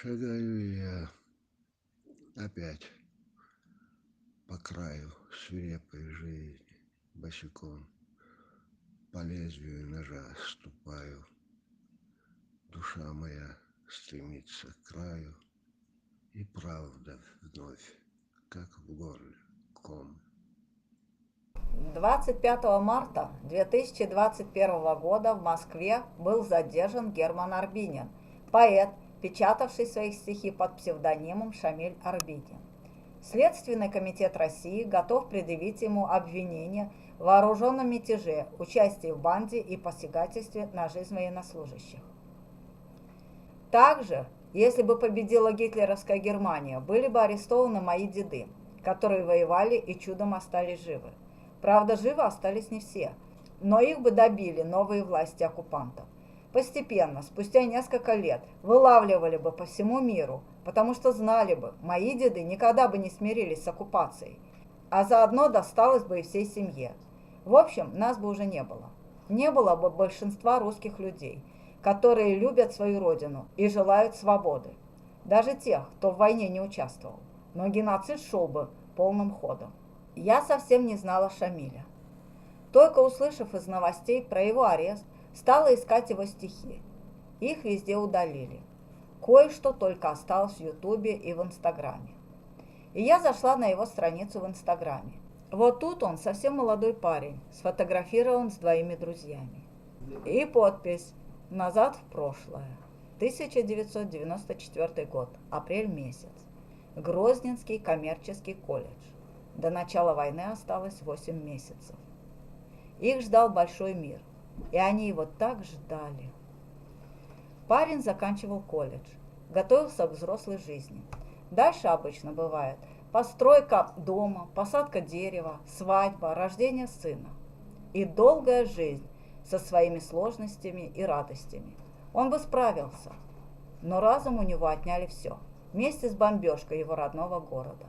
Шагаю я опять по краю свирепой жизни, босиком по лезвию ножа ступаю. Душа моя стремится к краю, и правда вновь, как в горле, ком. 25 марта 2021 года в Москве был задержан Герман Арбенин, поэт, печатавший свои стихи под псевдонимом Шамиль Арбенин. Следственный комитет России готов предъявить ему обвинение в вооруженном мятеже, участии в банде и посягательстве на жизнь военнослужащих. Также, если бы победила гитлеровская Германия, были бы арестованы мои деды, которые воевали и чудом остались живы. Правда, живы остались не все, но их бы добили новые власти оккупантов. Постепенно, спустя несколько лет, вылавливали бы по всему миру, потому что знали бы, мои деды никогда бы не смирились с оккупацией, а заодно досталось бы и всей семье. В общем, нас бы уже не было. Не было бы большинства русских людей, которые любят свою родину и желают свободы. Даже тех, кто в войне не участвовал. Но геноцид шел бы полным ходом. Я совсем не знала Шамиля. Только услышав из новостей про его арест, стала искать его стихи. Их везде удалили. Кое-что только осталось в Ютубе и в Инстаграме. И я зашла на его страницу в Инстаграме. Вот тут он, совсем молодой парень, сфотографирован с двоими друзьями. И подпись «Назад в прошлое». 1994 год, апрель месяц. Грозненский коммерческий колледж. До начала войны осталось 8 месяцев. Их ждал большой мир, и они его так ждали. Парень заканчивал колледж, готовился к взрослой жизни. Дальше обычно бывает постройка дома, посадка дерева, свадьба, рождение сына. И долгая жизнь со своими сложностями и радостями. Он бы справился, но разом у него отняли все, вместе с бомбежкой его родного города.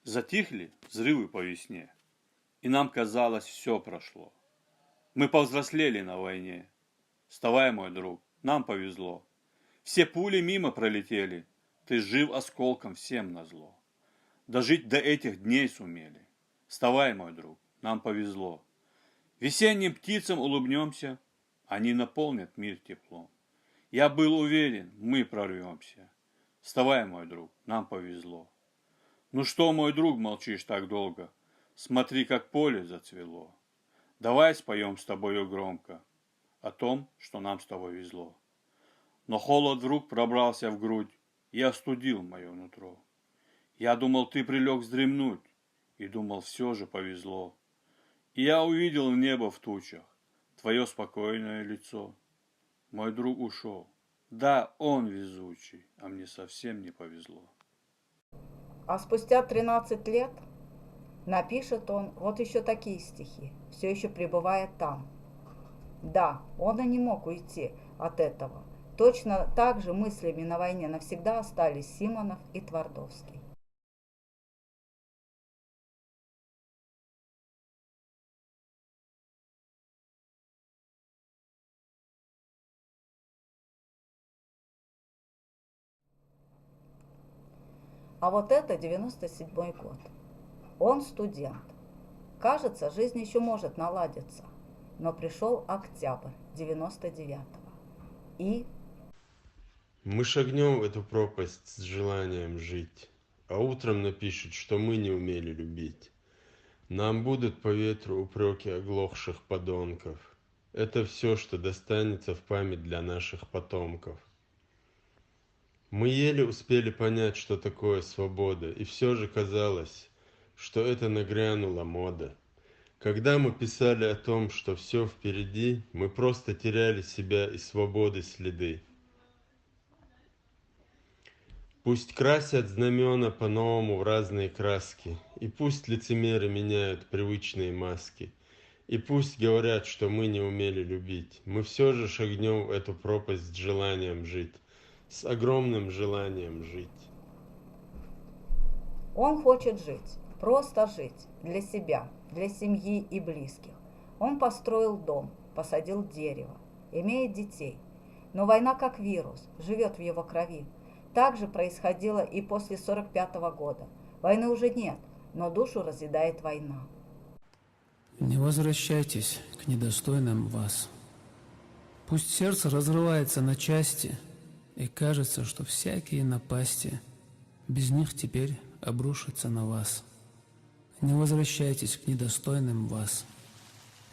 Затихли взрывы по весне, и нам казалось, все прошло. Мы повзрослели на войне. Вставай, мой друг, нам повезло. Все пули мимо пролетели, ты жив осколком всем назло. Дожить до этих дней сумели. Вставай, мой друг, нам повезло. Весенним птицам улыбнемся, они наполнят мир теплом. Я был уверен, мы прорвемся. Вставай, мой друг, нам повезло. Ну что, мой друг, молчишь так долго? Смотри, как поле зацвело. Давай споем с тобою громко о том, что нам с тобой везло. Но холод вдруг пробрался в грудь и остудил мое нутро. Я думал, ты прилег вздремнуть, и думал, все же повезло. И я увидел небо в тучах, твое спокойное лицо. Мой друг ушел. Да, он везучий, а мне совсем не повезло. А спустя 13 лет напишет он вот еще такие стихи, все еще пребывая там. Да, он и не мог уйти от этого. Точно так же мыслями на войне навсегда остались Симонов и Твардовский. А вот это 97-й год. Он студент. Кажется, жизнь еще может наладиться. Но пришел октябрь 99-го. И Мы шагнем в эту пропасть с желанием жить, а утром напишут, что мы не умели любить. Нам будут по ветру упреки оглохших подонков. Это все, что достанется в память для наших потомков. Мы еле успели понять, что такое свобода, и все же казалось, что это нагрянула мода. Когда мы писали о том, что все впереди, мы просто теряли себя и свободы следы. Пусть красят знамена по-новому в разные краски, и пусть лицемеры меняют привычные маски, и пусть говорят, что мы не умели любить, мы все же шагнем в эту пропасть с желанием жить, с огромным желанием жить. он хочет жить, просто жить, для себя, для семьи и близких. Он построил дом, посадил дерево, имеет детей. Но война как вирус, живет в его крови. Так же происходило и после 1945 года. Войны уже нет, но душу разъедает война. Не возвращайтесь к недостойным вас. Пусть сердце разрывается на части, и кажется, что всякие напасти без них теперь обрушатся на вас. Не возвращайтесь к недостойным вас.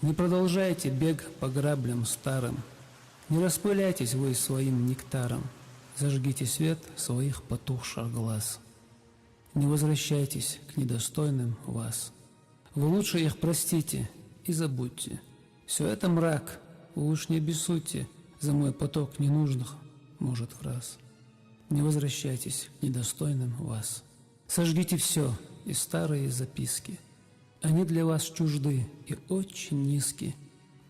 Не продолжайте бег по граблям старым. Не распыляйтесь вы своим нектаром. Зажгите свет своих потухших глаз. Не возвращайтесь к недостойным вас. Вы лучше их простите и забудьте. Все это мрак, вы уж не обессудьте за мой поток ненужных, может, фраз. Не возвращайтесь к недостойным вас. Сожгите все и старые записки. Они для вас чужды и очень низки.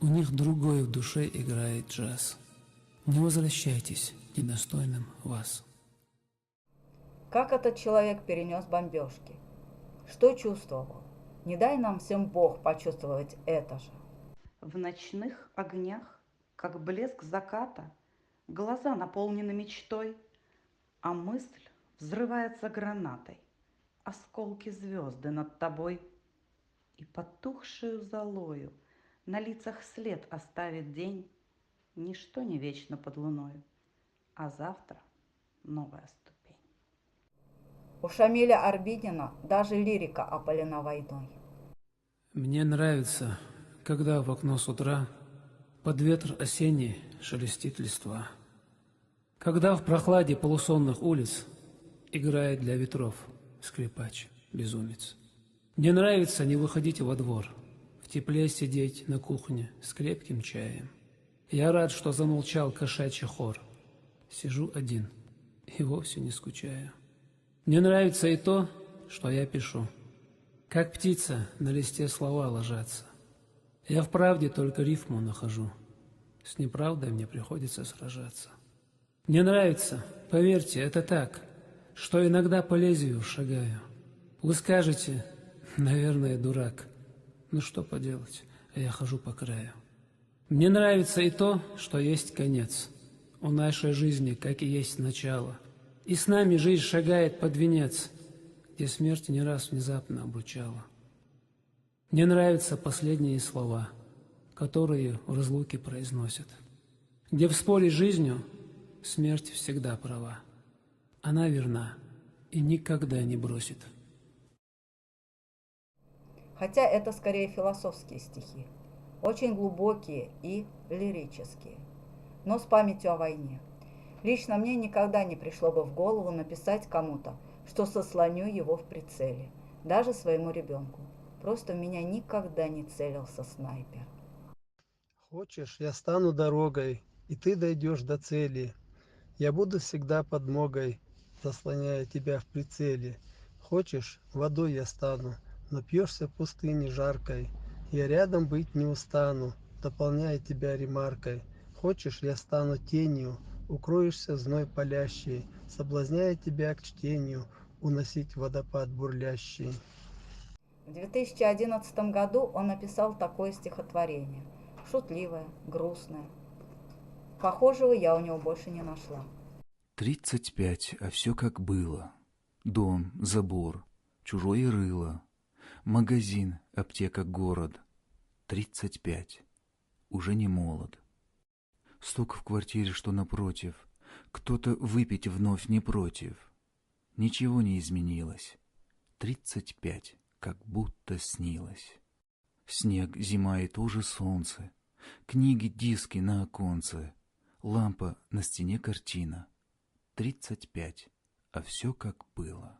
У них другой в душе играет джаз. Не возвращайтесь к недостойным вас. Как этот человек перенес бомбежки? Что чувствовал? Не дай нам всем Бог почувствовать это же. В ночных огнях, как блеск заката, глаза наполнены мечтой, а мысль взрывается гранатой. Осколки звезды над тобой, и потухшую золою на лицах след оставит день. Ничто не вечно под луною, а завтра новая ступень. У Шамиля Арбенина даже лирика опалена войной. Мне нравится, когда в окно с утра под ветер осенний шелестит листва. Когда в прохладе полусонных улиц играет для ветров скрипач, безумец. Мне нравится не выходить во двор, в тепле сидеть на кухне с крепким чаем. Я рад, что замолчал кошачий хор. Сижу один и вовсе не скучаю. Мне нравится и то, что я пишу. Как птица на листе слова ложатся. Я в правде только рифму нахожу. С неправдой мне приходится сражаться. Мне нравится, поверьте, это так, что иногда по лезвию шагаю. Вы скажете, наверное, дурак. Ну что поделать, я хожу по краю. Мне нравится и то, что есть конец. У нашей жизни, как и есть начало. И с нами жизнь шагает под венец, где смерть не раз внезапно обручала. Мне нравятся последние слова, которые в разлуке произносят, где в споре с жизнью смерть всегда права. Она верна и никогда не бросит. Хотя это скорее философские стихи, очень глубокие и лирические, но с памятью о войне. Лично мне никогда не пришло бы в голову написать кому-то, что сослоню его в прицеле, даже своему ребенку. Просто в меня никогда не целился снайпер. Хочешь, я стану дорогой, и ты дойдешь до цели. Я буду всегда подмогой, заслоняя тебя в прицеле. Хочешь, водой я стану, напьешься в пустыне жаркой. Я рядом быть не устану, дополняя тебя ремаркой. Хочешь, я стану тенью, укроешься зной палящий, соблазняя тебя к чтению, уносить водопад бурлящий. В 2011 году он написал такое стихотворение, шутливое, грустное. Похожего я у него больше не нашла. 35, а все как было. Дом, забор, чужое рыло. Магазин, аптека, город. 35. Уже не молод. Стук в квартире, что напротив. Кто-то выпить вновь не против. Ничего не изменилось. 35, как будто снилось. Снег, зима и тоже солнце. Книги, диски на оконце. Лампа, на стене картина. 35, а все как было.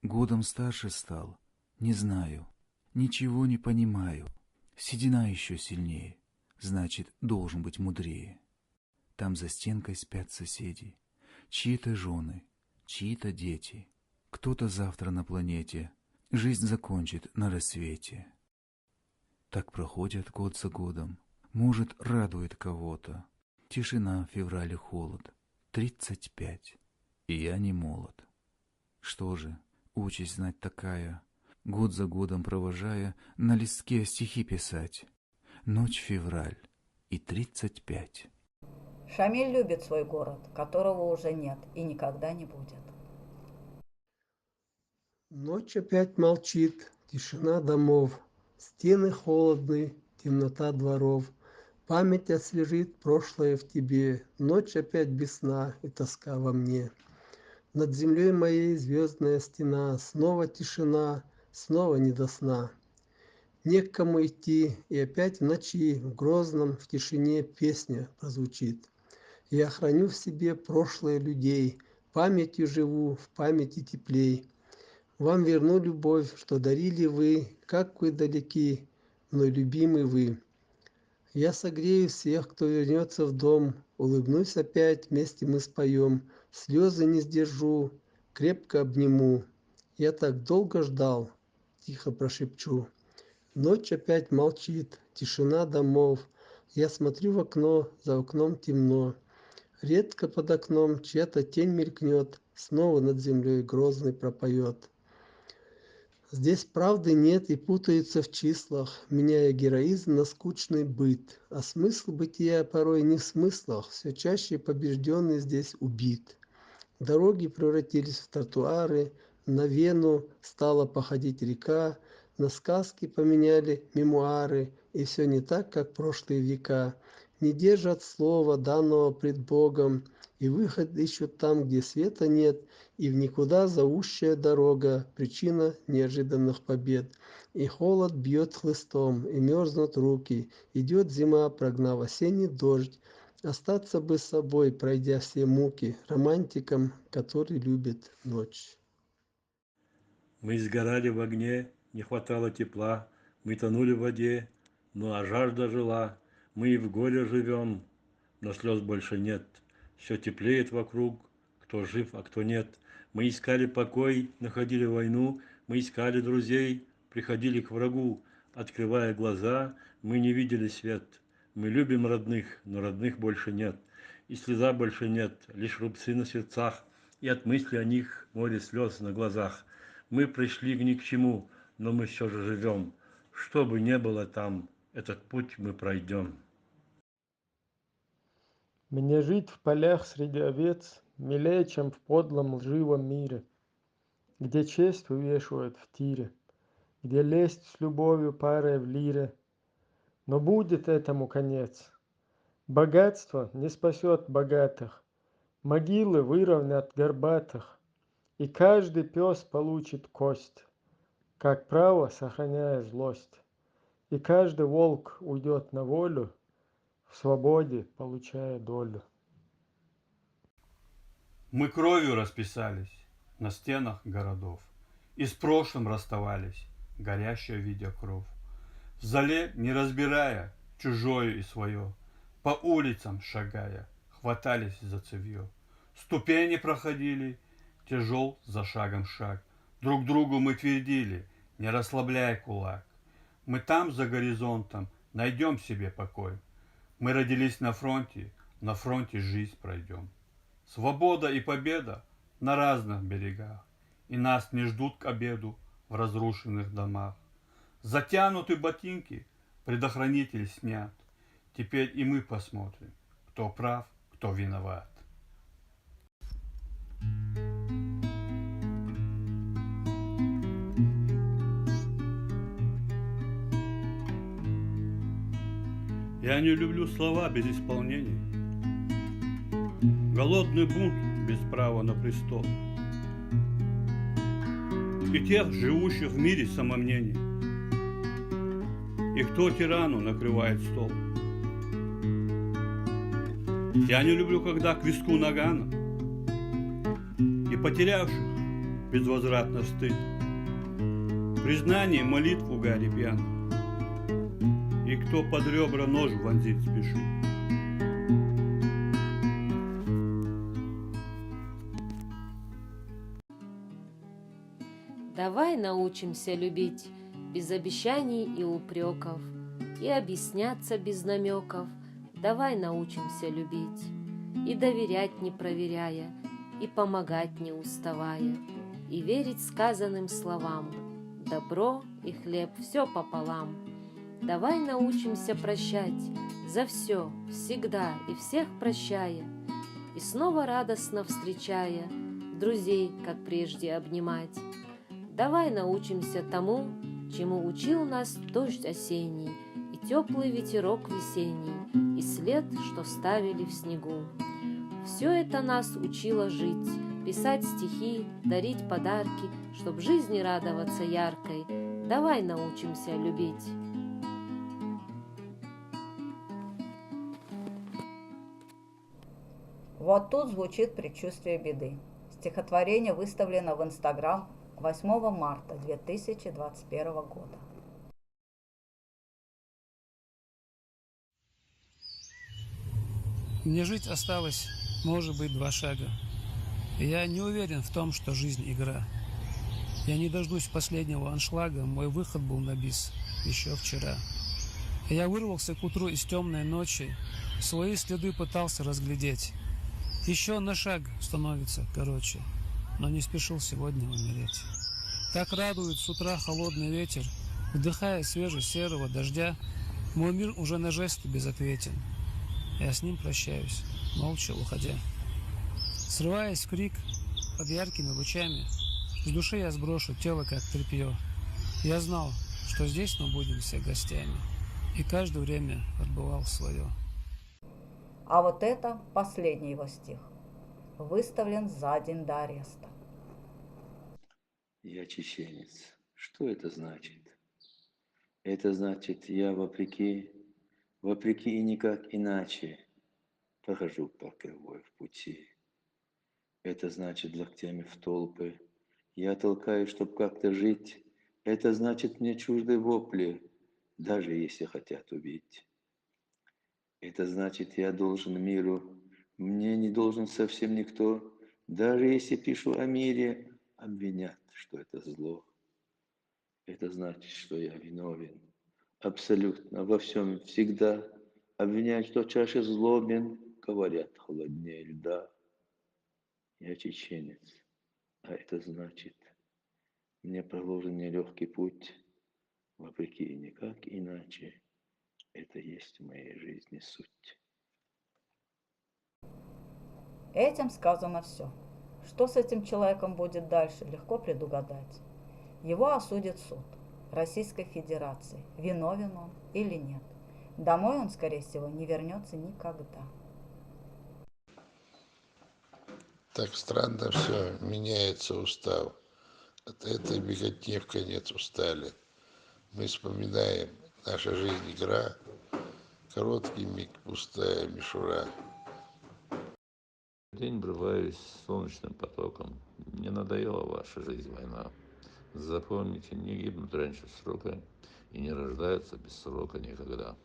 Годом старше стал, не знаю, ничего не понимаю. Седина еще сильнее, значит, должен быть мудрее. Там за стенкой спят соседи, чьи-то жены, чьи-то дети. Кто-то завтра на планете жизнь закончит на рассвете. Так проходят год за годом, может, радует кого-то. Тишина, в феврале холод. 35, и я не молод. Что же, участь знать такая, год за годом провожая, на листке стихи писать. Ночь, февраль и 35. Шамиль любит свой город, которого уже нет и никогда не будет. Ночь опять молчит, тишина домов, стены холодны, темнота дворов. Память освежит прошлое в тебе, ночь опять без сна и тоска во мне. Над землей моей звездная стена, снова тишина, снова не до сна. Не к кому идти, и опять в ночи, в грозном, в тишине песня прозвучит. Я храню в себе прошлое людей, памятью живу, в памяти теплей. Вам верну любовь, что дарили вы, как вы далеки, мной любимый вы. Я согрею всех, кто вернется в дом, улыбнусь опять, вместе мы споем, слезы не сдержу, крепко обниму. Я так долго ждал, тихо прошепчу. Ночь опять молчит, тишина домов. Я смотрю в окно, за окном темно. Редко под окном чья-то тень мелькнет, снова над землей грозный пропоет. Здесь правды нет и путаются в числах, меняя героизм на скучный быт. А смысл бытия порой не в смыслах, все чаще побежденный здесь убит. Дороги превратились в тротуары, на Вену стала походить река, на сказки поменяли мемуары, и все не так, как прошлые века. Не держат слова, данного пред Богом, и выход ищут там, где света нет, и в никуда зовущая дорога, причина неожиданных побед. И холод бьет хлыстом, и мерзнут руки, идет зима, прогнав осенний дождь. Остаться бы с собой, пройдя все муки, романтиком, который любит ночь. Мы сгорали в огне, не хватало тепла, мы тонули в воде, ну а жажда жила. Мы и в горе живем, но слез больше нет. Все теплеет вокруг, кто жив, а кто нет. Мы искали покой, находили войну, мы искали друзей, приходили к врагу. Открывая глаза, мы не видели свет. Мы любим родных, но родных больше нет. И слеза больше нет, лишь рубцы на сердцах, и от мысли о них море слез на глазах. Мы пришли ни к чему, но мы все же живем. Что бы ни было там, этот путь мы пройдем. Мне жить в полях среди овец милее, чем в подлом лживом мире, где честь увешивают в тире, где лесть с любовью парой в лире. Но будет этому конец. Богатство не спасет богатых, могилы выровнят горбатых, и каждый пес получит кость, как право сохраняя злость, и каждый волк уйдет на волю, в свободе получая долю. Мы кровью расписались на стенах городов, и с прошлым расставались, горящая видя кровь. В зале, не разбирая чужое и свое, по улицам шагая, хватались за цевье. Ступени проходили, тяжел за шагом шаг. Друг другу мы твердили, не расслабляй кулак. Мы там, за горизонтом, найдем себе покой. Мы родились на фронте жизнь пройдем. Свобода и победа на разных берегах, и нас не ждут к обеду в разрушенных домах. Затянуты ботинки, предохранитель снят. Теперь и мы посмотрим, кто прав, кто виноват. Я не люблю слова без исполнений, голодный бунт без права на престол, и тех, живущих в мире самомнений, и кто тирану накрывает стол. Я не люблю, когда к виску нагана, и потерявших безвозвратно стыд, признание, молитву Гарри пьян, и кто под ребра нож вонзить спешит. Давай научимся любить без обещаний и упреков, и объясняться без намеков. Давай научимся любить и доверять, не проверяя, и помогать, не уставая, и верить сказанным словам. Добро и хлеб все пополам. давай научимся прощать за все, всегда и всех прощая, и снова радостно встречая друзей, как прежде обнимать. Давай научимся тому, чему учил нас дождь осенний и теплый ветерок весенний, и след, что ставили в снегу. Все это нас учило жить, писать стихи, дарить подарки, чтоб жизни радоваться яркой. Давай научимся любить. Вот тут звучит предчувствие беды. Стихотворение выставлено в Инстаграм 8 марта 2021 года. Мне жить осталось, может быть, 2 шага. И я не уверен в том, что жизнь игра. Я не дождусь последнего аншлага, мой выход был на бис еще вчера. Я вырвался к утру из темной ночи, свои следы пытался разглядеть. Еще на шаг становится короче, но не спешил сегодня умереть. Так радует с утра холодный ветер, вдыхая свежо-серого дождя, мой мир уже на жесты безответен. Я с ним прощаюсь, молча уходя. Срываясь в крик под яркими лучами, с души я сброшу тело, как тряпье. Я знал, что здесь мы будем все гостями, и каждое время отбывал свое. А вот это последний его стих. Выставлен за день до ареста. Я чеченец. Что это значит? Это значит, я вопреки и никак иначе прохожу по кривой в пути. Это значит, локтями в толпы я толкаю, чтоб как-то жить. Это значит, мне чужды вопли, даже если хотят убить. Это значит, я должен миру, мне не должен совсем никто. Даже если пишу о мире, обвинят, что это зло. Это значит, что я виновен. Абсолютно во всем всегда. Обвиняют, что в чаше злобен, говорят, холоднее льда. Я чеченец, а это значит, мне проложен нелегкий путь, вопреки и никак иначе. Это есть в моей жизни суть. Этим сказано все. Что с этим человеком будет дальше, легко предугадать. Его осудит суд Российской Федерации, виновен он или нет. Домой он, скорее всего, не вернется никогда. Так странно все, меняется устав. От этой беготни в конец устали. Мы вспоминаем, наша жизнь игра, короткий миг, пустая мишура. День врываюсь солнечным потоком. Мне надоела ваша жизнь, война. Запомните, не гибнут раньше срока и не рождаются без срока никогда.